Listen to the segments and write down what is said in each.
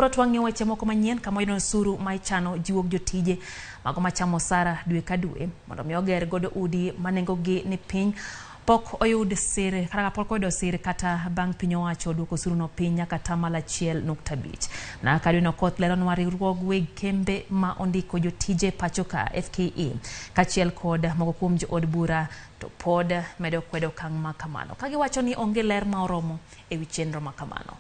koro twang'io weche moko manyien kama yudo osuru ma ichano jiwo jotije mago machamo osara dwe ka dwe mondo mi oger godo udi manengogi ni piny pok oyud sir kata pok oyudo sir kata bang' piny owacho duoko osuru no piny nyaka 1.5%. Na kadwino koth leronwa riwruog Wege kembe ma ondiko jotije pachoka FKE kachiel kod moko kuom jood bura to pod medo kwedo kang' ma kamano kagiwacho ni onge ler ma oromo ewi chenro ma kamano.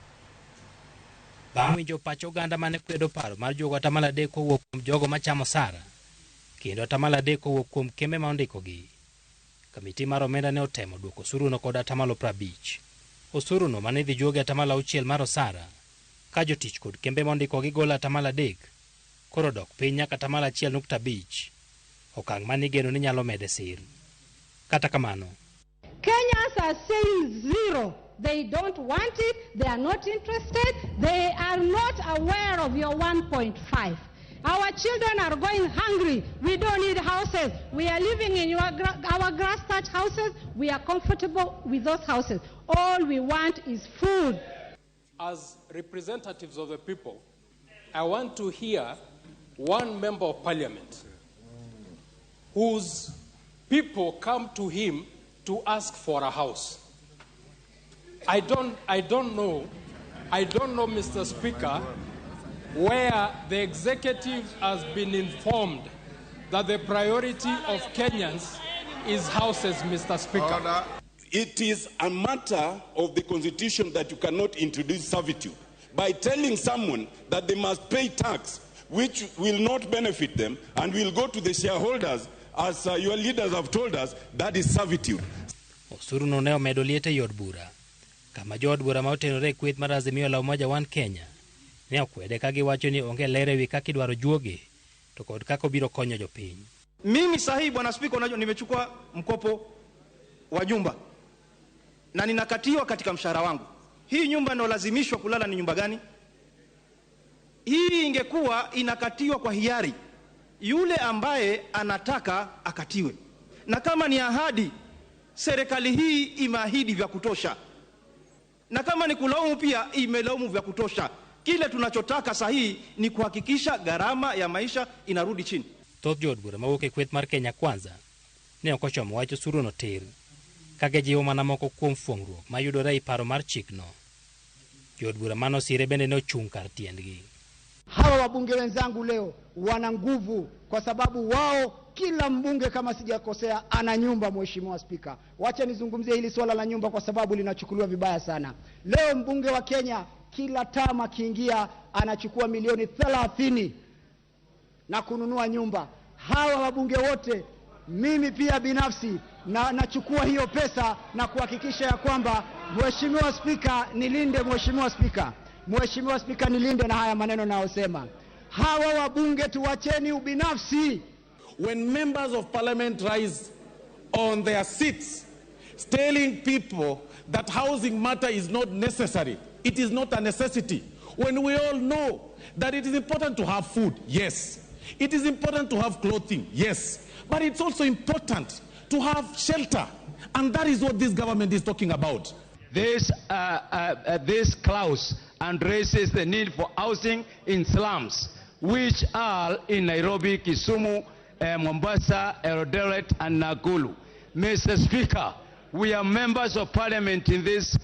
Bang' winjo pacho oganda mane kwedo paro mar jogo 3 kowuok kuom jogo machamo osara kendo 3 kowuok kuom kembe ma ondikogi, kamiti mar omenda ne otemo duoko osuru no kod 50%. Osuru no mane dhi juogi 6% mar osara ka jotich kod kembe ma ondikogi golo 3%, koro dok piny nyaka 1.5%, okang' mane igeno ni nyalo mede sir. Kata kamano, Kenyans are saying zero. They don't want it. They are not interested. They are not aware of your 1.5. Our children are going hungry. We don't need houses. We are living in our grass thatch houses. We are comfortable with those houses. All we want is food. As representatives of the people, I want to hear one member of parliament whose people come to him to ask for a house. I don't know, Mr. Speaker, where the executive has been informed that the priority of Kenyans is houses, Mr. Speaker. Order. It is a matter of the constitution that you cannot introduce servitude. By telling someone that they must pay tax, which will not benefit them and will go to the shareholders, as your leaders have told us, that is servitude. Osuru no ne omedo liete yod bura, kama jood bura ma otenore kweth mar Azimio la Umoja One Kenya ne okwede ka giwacho ni onge lere wi kaka idwaro juoge to kod kaka obiro konyo jopiny. Mimi sahihi Bwana Spika, unajua nimechukua mkopo wa nyumba na ninakatiwa katika mshahara wangu. Hii nyumba inalazimishwa kulala ni nyumba gani? Hii ingekuwa inakatiwa kwa hiari, yule ambaye anataka akatiwe. Na kama ni ahadi, serikali hii imeahidi vya kutosha. Na kama ni kulaumu pia imelaumu vya kutosha. Kile tunachotaka sahihi ni kuhakikisha gharama ya maisha inarudi chini. Thoth jood bura mawuok e kweth mar Kenya Kwanza ne ok ochomo wach osuru no tir, kage jiwo mana moko kuom fuong'ruok mayudore e paro mar chikno. Jood bura manosire bende ne ochung' kar tiendgi. Hawa wabunge wenzangu leo wana nguvu kwa sababu wao, kila mbunge kama sijakosea ana nyumba. Mheshimiwa Spika, wacha nizungumzie hili swala la nyumba kwa sababu linachukuliwa vibaya sana. Leo mbunge wa Kenya kila tama kiingia anachukua milioni 30 na kununua nyumba. Hawa wabunge wote, mimi pia binafsi nachukua hiyo pesa na kuhakikisha ya kwamba Mheshimiwa Spika nilinde, Mheshimiwa Spika, Mheshimiwa Spika nilinde na haya maneno naosema. Hawa wabunge tuwacheni ubinafsi. When members of parliament rise on their seats telling people that housing matter is not necessary, it is not a necessity. When we all know that it is important to have food, yes. It is important to have clothing, yes. But it's also important to have shelter. And that is what this government is talking about. This clause addresses the need for housing in slums, which are in Nairobi, Kisumu, Mombasa, Eldoret, and Nakuru. Mr. Speaker, we are members of parliament in these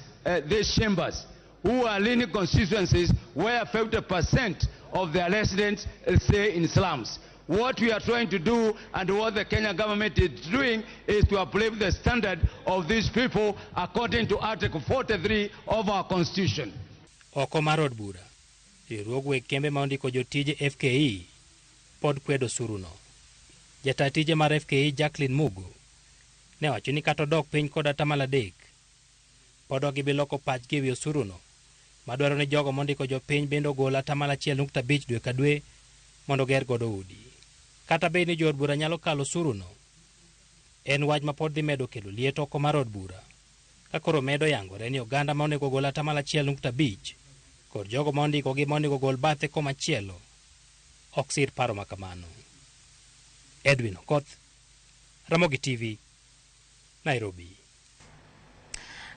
chambers who are leading constituencies where 50% of their residents stay in slums. What we are trying to do and what the Kenya government is doing is to uplift the standard of these people according to Article 43 of our constitution. Oko marod bura, riwruog Wege kembe ma ondiko jotije FKE pod kwedo osuru no. Jata tije mar FKE Jacqueline Mugo ne wacho ni kata odok piny kod 3%, pod ok gibiloko pachgi ewi osuru no, madwaro ni jogo mondiko jopiny bende ogol 1.5% dwe ka dwe mondo ger godo udi. Kata bed ni jood bura nyalo kalo osuru no, en wach ma pod dhi medo kelo liet oko mar od bura, ka koro medo yangore ni oganda ma onego gol 1.5% kod jogo ma ondikogi ma onego gol bathe komachielo ok sir paro makamano. Edwin Okoth, Ramogi TV, Nairobi.